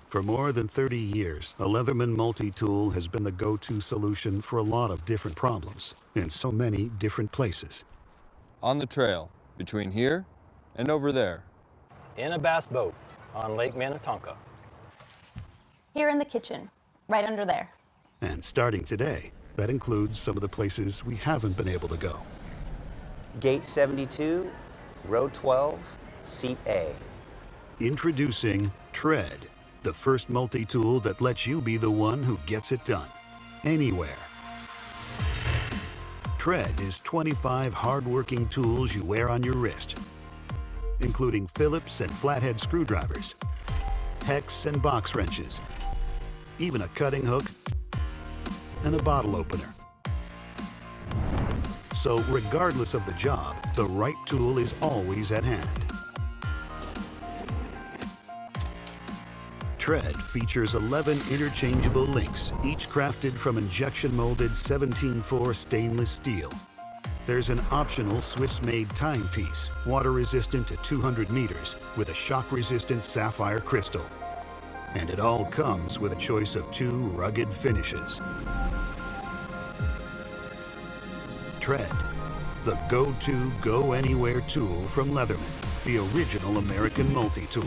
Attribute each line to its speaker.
Speaker 1: For more than 30 years, the Leatherman multi-tool has been the go-to solution for a lot of different problems in so many different places.
Speaker 2: On the trail, between here and over there.
Speaker 3: In a bass boat on Lake Minnetonka.
Speaker 4: Here in the kitchen, right under there.
Speaker 1: And starting today, that includes some of the places we haven't been able to go.
Speaker 5: Gate 72, row 12, seat A.
Speaker 1: Introducing Tread, the first multi-tool that lets you be the one who gets it done, anywhere. Tread is 25 hard-working tools you wear on your wrist, including Phillips and flathead screwdrivers, hex and box wrenches, even a cutting hook and a bottle opener. So regardless of the job, the right tool is always at hand. Tread features 11 interchangeable links, each crafted from injection-molded 17-4 stainless steel. There's an optional Swiss-made timepiece, water-resistant to 200 meters, with a shock-resistant sapphire crystal. And it all comes with a choice of 2 rugged finishes. Tread, the go-to, go-anywhere tool from Leatherman, the original American multi-tool.